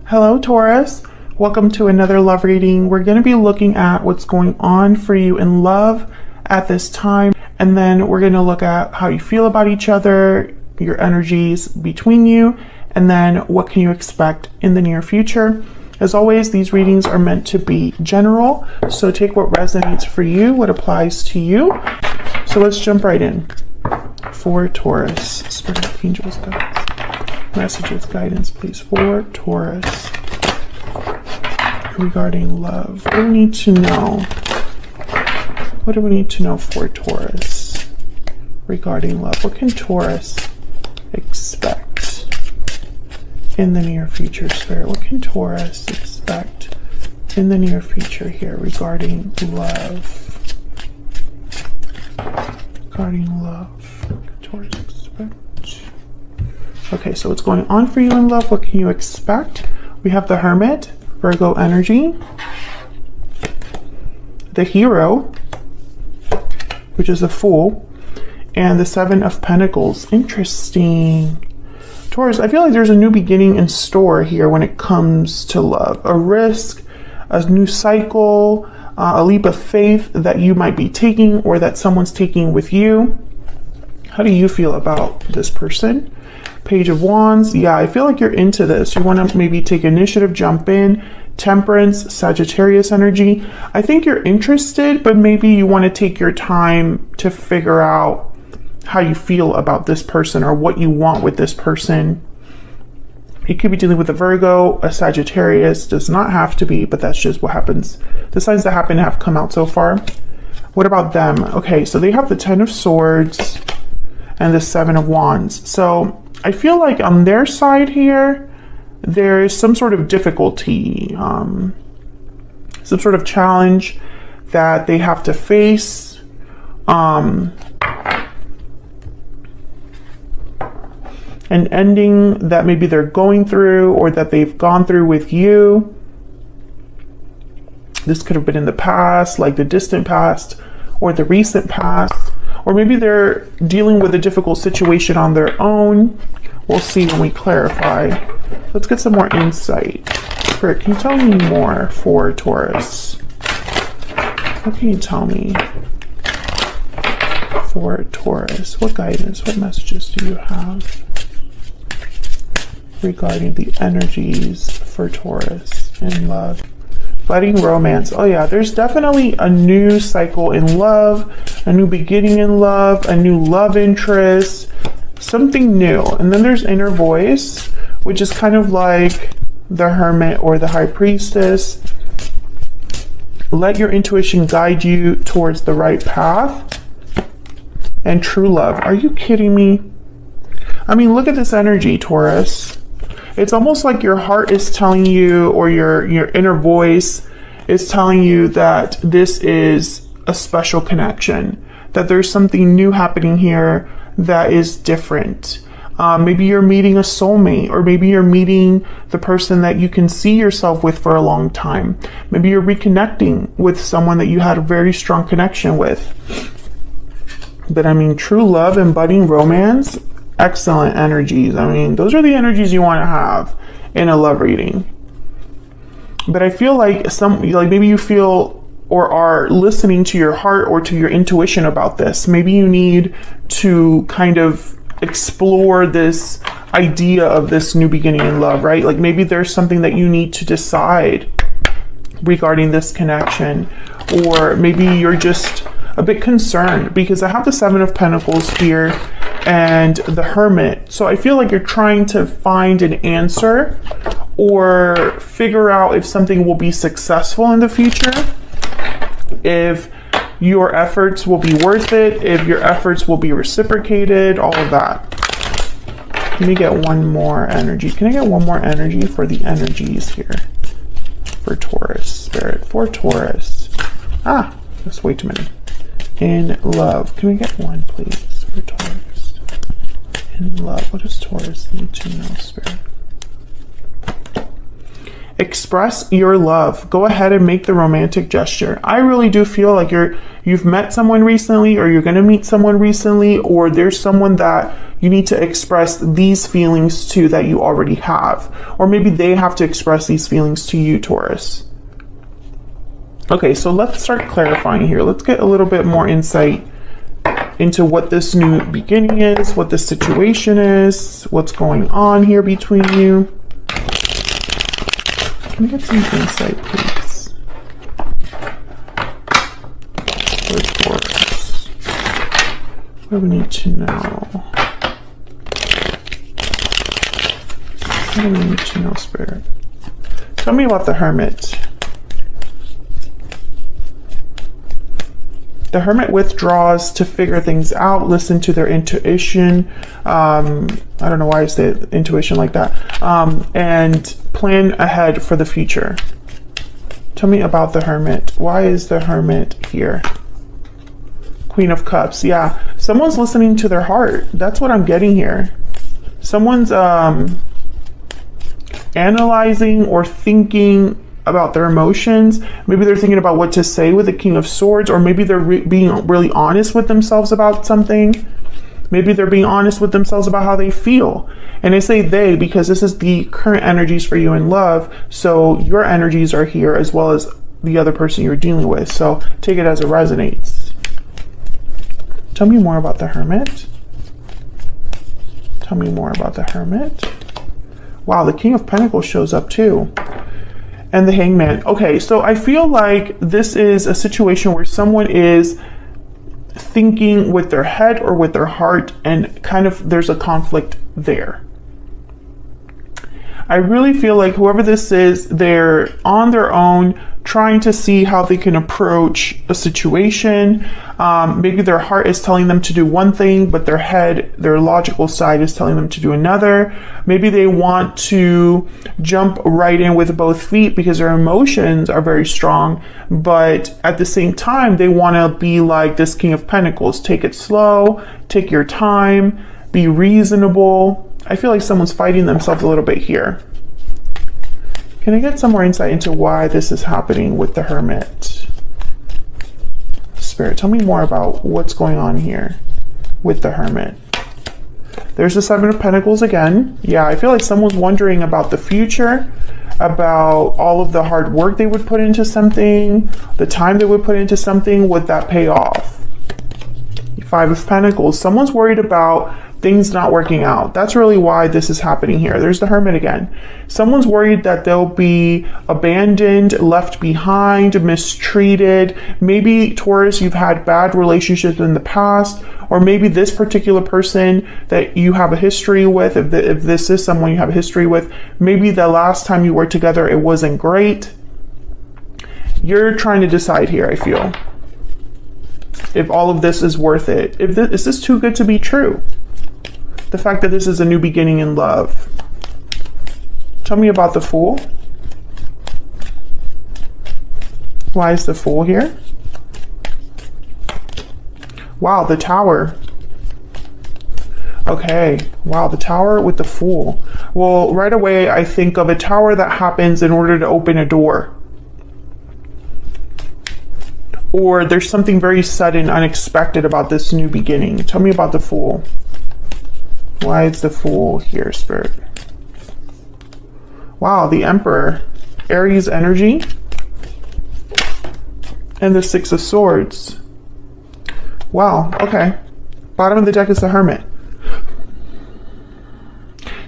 Hello, Taurus. Welcome to another love reading. We're going to be looking at what's going on for you in love at this time. And then we're going to look at how you feel about each other, your energies between you, and then what can you expect in the near future. As always, these readings are meant to be general. So take what resonates for you, what applies to you. So let's jump right in. For Taurus, Spirit, Angels, Guides. Messages, guidance, please, for Taurus regarding love. What do we need to know? What do we need to know for Taurus regarding love? What can Taurus expect in the near future, Spirit? What can Taurus expect in the near future here regarding love? Regarding love, what can Taurus expect? Okay, so what's going on for you in love? What can you expect? We have the Hermit, Virgo energy, the Hero, which is a Fool, and the Seven of Pentacles. Interesting. Taurus, I feel like there's a new beginning in store here when it comes to love. A risk, a new cycle, a leap of faith that you might be taking or that someone's taking with you. How do you feel about this person? Page of Wands. Yeah, I feel like you're into this. You want to maybe take initiative, jump in. Temperance, Sagittarius energy. I think you're interested, but maybe you want to take your time to figure out how you feel about this person or what you want with this person. You could be dealing with a Virgo, a Sagittarius. Does not have to be, but that's just what happens. The signs that happen have come out so far. What about them? Okay, so they have the Ten of Swords and the Seven of Wands. So I feel like on their side here, there is some sort of difficulty, some sort of challenge that they have to face. An ending that maybe they're going through or that they've gone through with you. This could have been in the past, like the distant past or the recent past. Or maybe they're dealing with a difficult situation on their own. We'll see when we clarify. Let's get some more insight. Spirit, can you tell me more for Taurus? What can you tell me for Taurus? What guidance, what messages do you have regarding the energies for Taurus in love? Budding romance. Oh yeah, there's definitely a new cycle in love, a new beginning in love, a new love interest, something new. And then there's inner voice, which is kind of like the Hermit or the High Priestess. Let your intuition guide you towards the right path. And true love. Are you kidding me? I mean, look at this energy, Taurus. It's almost like your heart is telling you, or your inner voice is telling you that this is a special connection, that there's something new happening here that is different. Maybe you're meeting a soulmate, or maybe you're meeting the person that you can see yourself with for a long time. Maybe you're reconnecting with someone that you had a very strong connection with. But I mean, true love and budding romance, excellent energies. I mean, those are the energies you want to have in a love reading. But I feel like maybe you feel or are listening to your heart or to your intuition about this. Maybe you need to kind of explore this idea of this new beginning in love, right? Like maybe there's something that you need to decide regarding this connection, or maybe you're just a bit concerned because I have the Seven of Pentacles here and the Hermit. So I feel like you're trying to find an answer or figure out if something will be successful in the future, if your efforts will be worth it, if your efforts will be reciprocated, all of that. Let me get one more energy. Can I get one more energy for the energies here for Taurus, Spirit? For Taurus. Just wait a minute. In love. Can we get one, please, for Taurus? In love. What does Taurus need to know, Spirit? Express your love. Go ahead and make the romantic gesture. I really do feel like you've met someone recently, or you're going to meet someone recently, or there's someone that you need to express these feelings to that you already have. Or maybe they have to express these feelings to you, Taurus. Okay, so let's start clarifying here. Let's get a little bit more insight into what this new beginning is, what this situation is, what's going on here between you. Can we get some insight, please? For Taurus. What do we need to know? What do we need to know, Spirit? Tell me about the Hermit. The Hermit withdraws to figure things out, listen to their intuition. I don't know why I say intuition like that. And plan ahead for the future. Tell me about the Hermit. Why is the Hermit here? Queen of Cups. Yeah, someone's listening to their heart. That's what I'm getting here. Someone's analyzing or thinking about their emotions. Maybe they're thinking about what to say with the King of Swords, or maybe they're being really honest with themselves about something. Maybe they're being honest with themselves about how they feel. And I say they because this is the current energies for you in love. So your energies are here as well as the other person you're dealing with. So take it as it resonates. Tell me more about the Hermit. Tell me more about the Hermit. Wow, the King of Pentacles shows up too. And the Hangman. Okay, so I feel like this is a situation where someone is thinking with their head or with their heart, and kind of there's a conflict there. I really feel like whoever this is, they're on their own trying to see how they can approach a situation. Maybe their heart is telling them to do one thing, but their head, their logical side is telling them to do another. Maybe they want to jump right in with both feet because their emotions are very strong, but at the same time, they want to be like this King of Pentacles. Take it slow, take your time, be reasonable. I feel like someone's fighting themselves a little bit here. Can I get some more insight into why this is happening with the Hermit? Spirit, tell me more about what's going on here with the Hermit. There's the Seven of Pentacles again. Yeah, I feel like someone's wondering about the future, about all of the hard work they would put into something, the time they would put into something. Would that pay off? Five of Pentacles. Someone's worried about things not working out. That's really why this is happening here. There's the Hermit again. Someone's worried that they'll be abandoned, left behind, mistreated. Maybe, Taurus, you've had bad relationships in the past, or maybe this particular person that you have a history with, if this is someone you have a history with, maybe the last time you were together, it wasn't great. You're trying to decide here, I feel, if all of this is worth it. Is this too good to be true? The fact that this is a new beginning in love. Tell me about the Fool. Why is the Fool here? Wow, the Tower. Okay, wow, the Tower with the Fool. Well, right away I think of a tower that happens in order to open a door. Or there's something very sudden, unexpected about this new beginning. Tell me about the Fool. Why is the Fool here, Spirit? Wow, the Emperor. Aries energy. And the Six of Swords. Wow, okay. Bottom of the deck is the Hermit.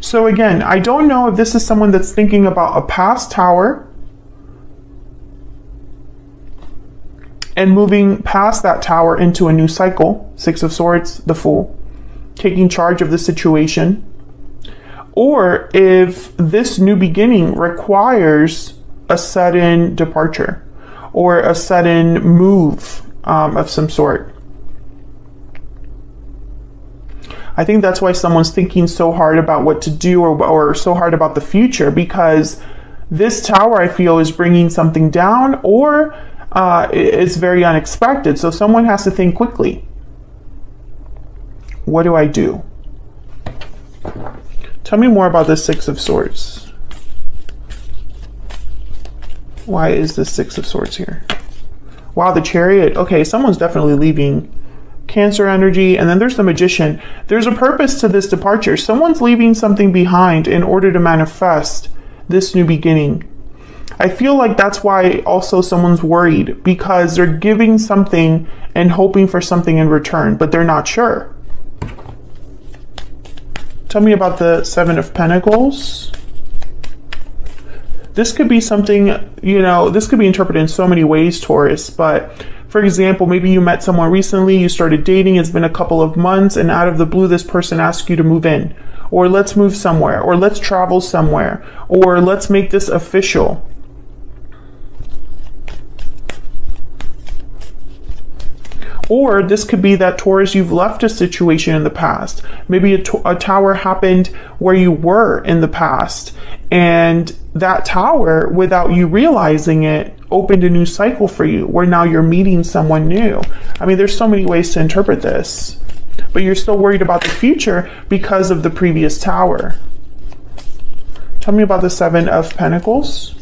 So again, I don't know if this is someone that's thinking about a past tower and moving past that tower into a new cycle. Six of Swords, the Fool. Taking charge of the situation, or if this new beginning requires a sudden departure or a sudden move of some sort. I think that's why someone's thinking so hard about what to do, or so hard about the future, because this tower, I feel, is bringing something down, or it's very unexpected. So someone has to think quickly. What do I do? Tell me more about the Six of Swords. Why is the Six of Swords here? Wow, the Chariot. Okay, someone's definitely leaving Cancer energy, and then there's the Magician. There's a purpose to this departure. Someone's leaving something behind in order to manifest this new beginning. I feel like that's why also someone's worried, because they're giving something and hoping for something in return, but they're not sure. Tell me about the Seven of Pentacles. This could be something, you know, this could be interpreted in so many ways, Taurus, but for example, maybe you met someone recently, you started dating, it's been a couple of months, and out of the blue, this person asks you to move in, or let's move somewhere, or let's travel somewhere, or let's make this official. Or this could be that, Taurus, you've left a situation in the past. Maybe a tower happened where you were in the past, and that tower, without you realizing it, opened a new cycle for you, where now you're meeting someone new. I mean, there's so many ways to interpret this, but you're still worried about the future because of the previous tower. Tell me about the Seven of Pentacles.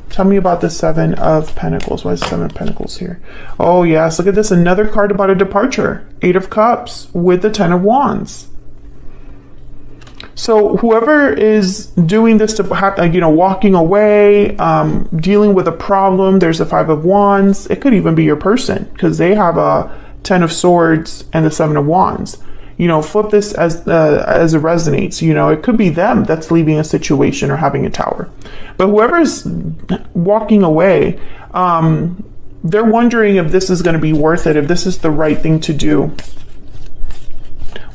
Tell me about the Seven of Pentacles. Why is the Seven of Pentacles here? Oh yes, look at this, another card about a departure. Eight of Cups with the Ten of Wands. So whoever is doing this to, you know, walking away, dealing with a problem, there's a Five of Wands. It could even be your person, because they have a Ten of Swords and the Seven of Wands. You know, flip this as it resonates. You know, it could be them that's leaving a situation or having a tower. But whoever's walking away, they're wondering if this is going to be worth it, if this is the right thing to do.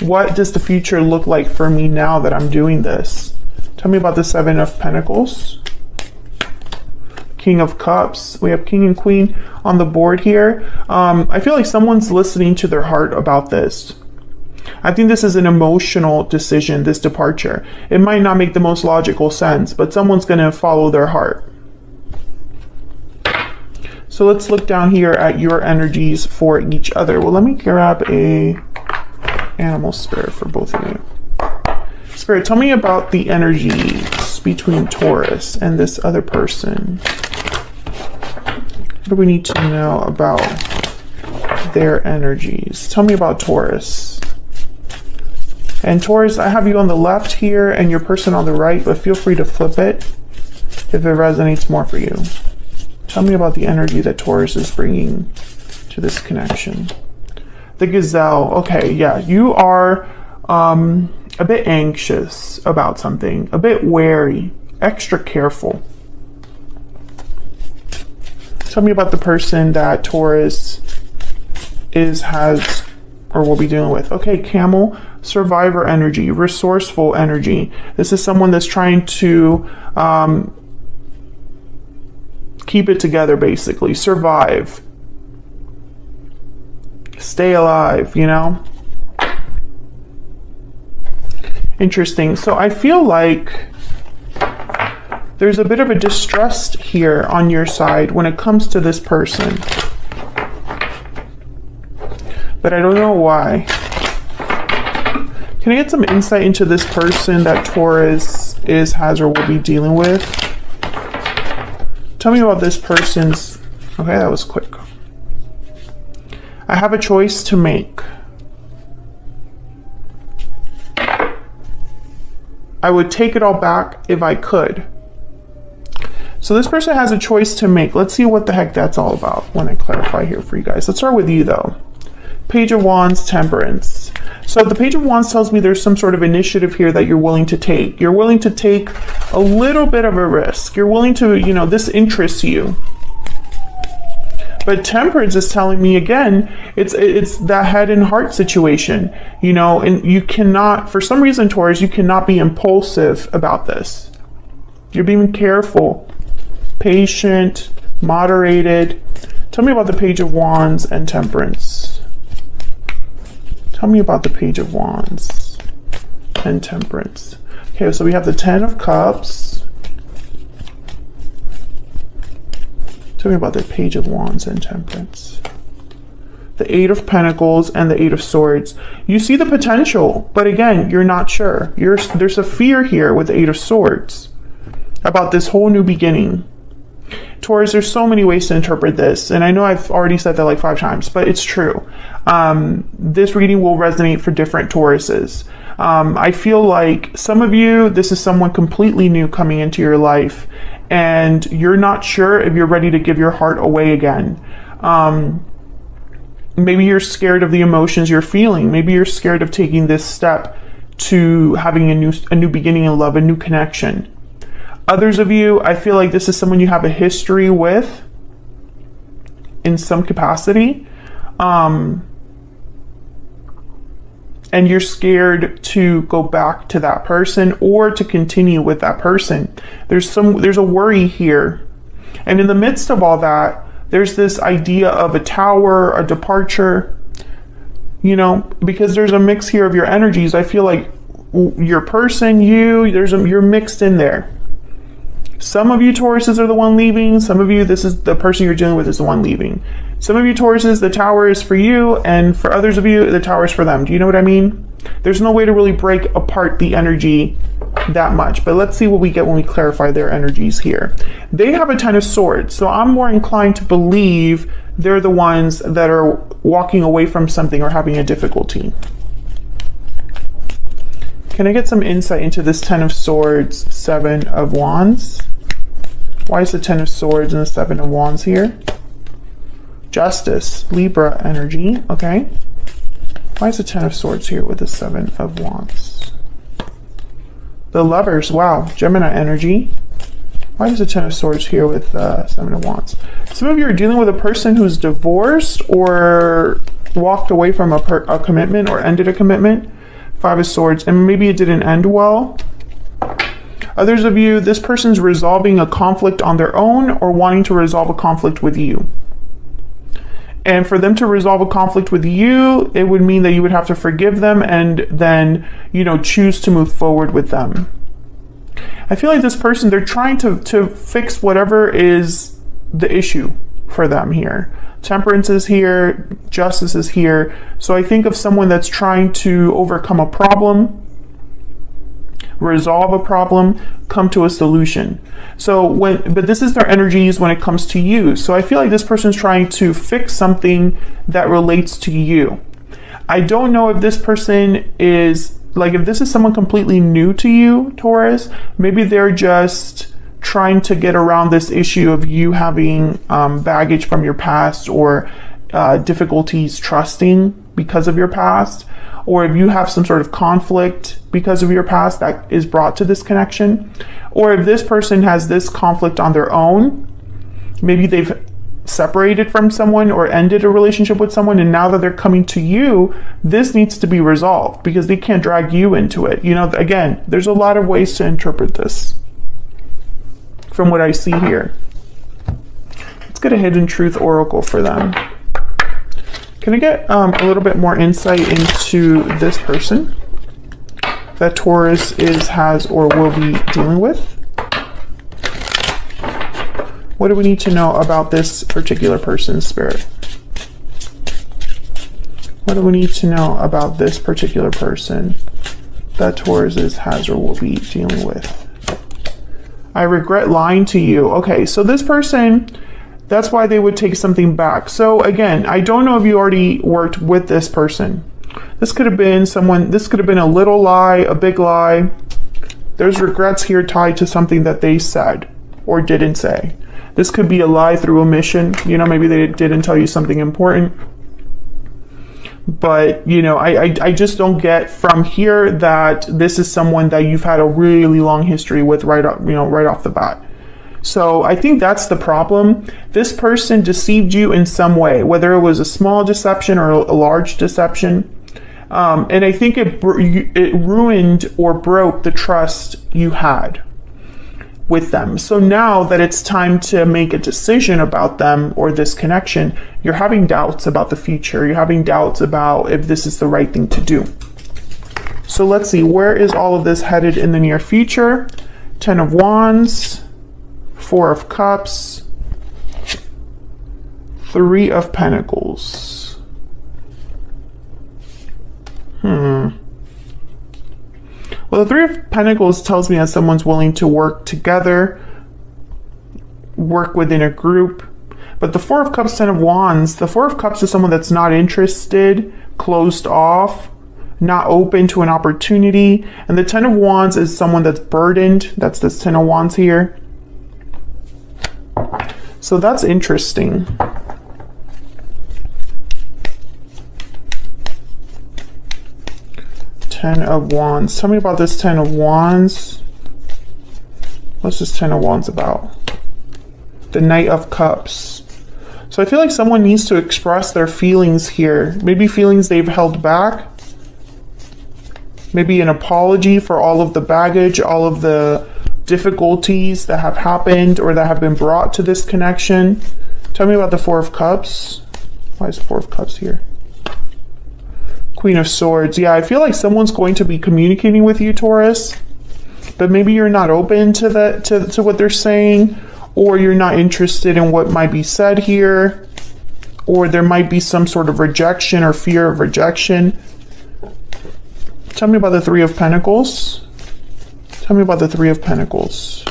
What does the future look like for me now that I'm doing this? Tell me about the Seven of Pentacles. King of Cups. We have King and Queen on the board here. I feel like someone's listening to their heart about this. I think this is an emotional decision, this departure. It might not make the most logical sense, but someone's going to follow their heart. So let's look down here at your energies for each other. Well, let me grab a animal spirit for both of you. Spirit, tell me about the energies between Taurus and this other person. What do we need to know about their energies? Tell me about Taurus. And Taurus, I have you on the left here and your person on the right, but feel free to flip it if it resonates more for you. Tell me about the energy that Taurus is bringing to this connection. The Gazelle. Okay, yeah, you are a bit anxious about something, a bit wary, extra careful. Tell me about the person that Taurus has or will be dealing with. Okay, Camel. Survivor energy, resourceful energy. This is someone that's trying to keep it together, basically. Survive. Stay alive, you know? Interesting. So I feel like there's a bit of a distrust here on your side when it comes to this person. But I don't know why. Can I get some insight into this person that Taurus has or will be dealing with? Tell me about this person's... Okay, that was quick. I have a choice to make. I would take it all back if I could. So this person has a choice to make. Let's see what the heck that's all about when I clarify here for you guys. Let's start with you though. Page of Wands, Temperance. So the Page of Wands tells me there's some sort of initiative here that you're willing to take. You're willing to take a little bit of a risk. You're willing to, you know, this interests you. But Temperance is telling me again, it's that head and heart situation, you know, and you cannot, for some reason, Taurus, you cannot be impulsive about this. You're being careful, patient, moderated. Tell me about the Page of Wands and Temperance. Tell me about the Page of Wands and Temperance. Okay, so we have the Ten of Cups. Tell me about the Page of Wands and Temperance. The Eight of Pentacles and the Eight of Swords. You see the potential, but again, you're not sure. There's a fear here with the Eight of Swords about this whole new beginning. Taurus, there's so many ways to interpret this, and I know I've already said that like 5 times, but it's true. This reading will resonate for different Tauruses. I feel like some of you, this is someone completely new coming into your life, and you're not sure if you're ready to give your heart away again. Maybe you're scared of the emotions you're feeling. Maybe you're scared of taking this step to having a new beginning in love, a new connection. Others of you, I feel like this is someone you have a history with in some capacity. And you're scared to go back to that person or to continue with that person. There's a worry here. And in the midst of all that, there's this idea of a tower, a departure, you know, because there's a mix here of your energies. I feel like your person, you're mixed in there. Some of you Tauruses are the one leaving. Some of you, this is the person you're dealing with is the one leaving. Some of you Tauruses, the tower is for you, and for others of you, the tower is for them. Do you know what I mean? There's no way to really break apart the energy that much, but let's see what we get when we clarify their energies here. They have a 10 of swords, so I'm more inclined to believe they're the ones that are walking away from something or having a difficulty. Can I get some insight into this 10 of swords, 7 of wands? Why is the 10 of swords and the 7 of wands here? Justice, Libra energy, okay. Why is the 10 of swords here with the 7 of wands? The lovers, wow, Gemini energy. Why is the 10 of swords here with 7 of wands? Some of you are dealing with a person who's divorced or walked away from a commitment or ended a commitment. 5 of swords, and maybe it didn't end well. Others of you, this person's resolving a conflict on their own or wanting to resolve a conflict with you. And for them to resolve a conflict with you, it would mean that you would have to forgive them and then, you know, choose to move forward with them. I feel like this person, they're trying to fix whatever is the issue for them here. Temperance is here, justice is here. So I think of someone that's trying to overcome a problem, resolve a problem, come to a solution. But this is their energies when it comes to you. So I feel like this person's trying to fix something that relates to you. I don't know if this person is, like, if this is someone completely new to you, Taurus, maybe they're just trying to get around this issue of you having baggage from your past or difficulties trusting because of your past, or if you have some sort of conflict because of your past that is brought to this connection, or if this person has this conflict on their own, maybe they've separated from someone or ended a relationship with someone, and now that they're coming to you, this needs to be resolved because they can't drag you into it. You know, again, there's a lot of ways to interpret this from what I see here. Let's get a hidden truth oracle for them. Can I get a little bit more insight into this person that Taurus has or will be dealing with? What do we need to know about this particular person's spirit? What do we need to know about this particular person that Taurus has or will be dealing with? I regret lying to you. Okay, so this person, that's why they would take something back. So again, I don't know if you already worked with this person. This could have been someone, this could have been a little lie, a big lie. There's regrets here tied to something that they said or didn't say. This could be a lie through omission. You know, maybe they didn't tell you something important. But, you know, I just don't get from here that this is someone that you've had a really long history with right off the bat. So I think that's the problem. This person deceived you in some way, whether it was a small deception or a large deception. And I think it ruined or broke the trust you had with them. So now that it's time to make a decision about them or this connection, you're having doubts about the future. You're having doubts about if this is the right thing to do. So let's see, where is all of this headed in the near future? 10 of Wands, 4 of Cups, 3 of Pentacles. Well, the 3 of Pentacles tells me that someone's willing to work together work within a group. But the Four of Cups, Ten of Wands, the Four of Cups is someone that's not interested, closed off, not open to an opportunity. And the Ten of Wands is someone that's burdened. That's this Ten of Wands here. So that's interesting. Ten of Wands. Tell me about this Ten of Wands. What's this Ten of Wands about? The Knight of Cups. So I feel like someone needs to express their feelings here. Maybe feelings they've held back. Maybe an apology for all of the baggage, all of the difficulties that have happened or that have been brought to this connection. Tell me about the Four of Cups. Why is the Four of Cups here? Queen of Swords. Yeah, I feel like someone's going to be communicating with you, Taurus. But maybe you're not open to that, to what they're saying. Or you're not interested in what might be said here, or there might be some sort of rejection or fear of rejection. Tell me about the Three of Pentacles. Tell me about the Three of Pentacles.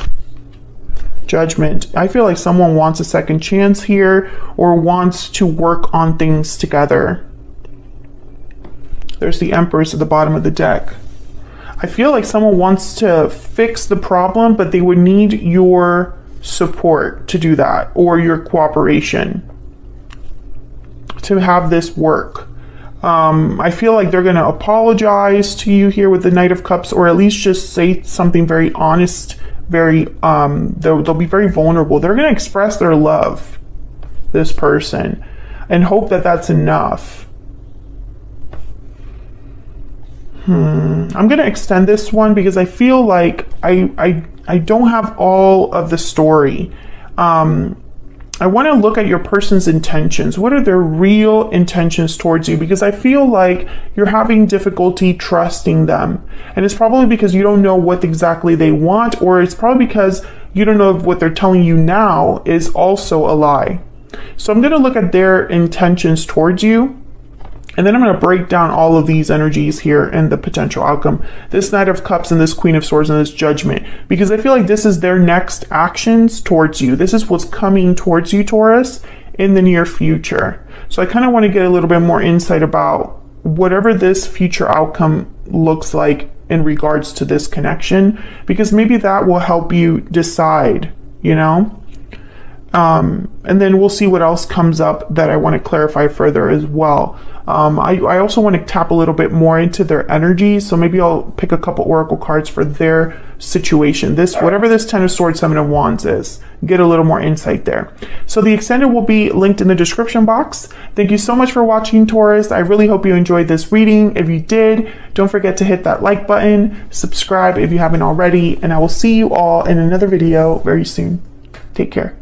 Judgment. I feel like someone wants a second chance here, or wants to work on things together. There's the Empress at the bottom of the deck. I feel like someone wants to fix the problem, but they would need your support to do that, or your cooperation to have this work. I feel like they're going to apologize to you here with the Knight of Cups, or at least just say something very honest, very they'll be very vulnerable. They're going to express their love, this person, and hope that that's enough. I'm going to extend this one because I feel like I don't have all of the story. I want to look at your person's intentions. What are their real intentions towards you? Because I feel like you're having difficulty trusting them. And it's probably because you don't know what exactly they want, or it's probably because you don't know if what they're telling you now is also a lie. So I'm going to look at their intentions towards you. And then I'm going to break down all of these energies here and the potential outcome. This Knight of Cups and this Queen of Swords and this Judgment. Because I feel like this is their next actions towards you. This is what's coming towards you, Taurus, in the near future. So I kind of want to get a little bit more insight about whatever this future outcome looks like in regards to this connection. Because maybe that will help you decide, you know? And then we'll see what else comes up that I want to clarify further as well. I also want to tap a little bit more into their energy, so maybe I'll pick a couple oracle cards for their situation. Whatever this Ten of Swords, Seven of Wands is, get a little more insight there. So the extended will be linked in the description box. Thank you so much for watching, Taurus. I really hope you enjoyed this reading. If you did, don't forget to hit that like button, subscribe if you haven't already, and I will see you all in another video very soon. Take care.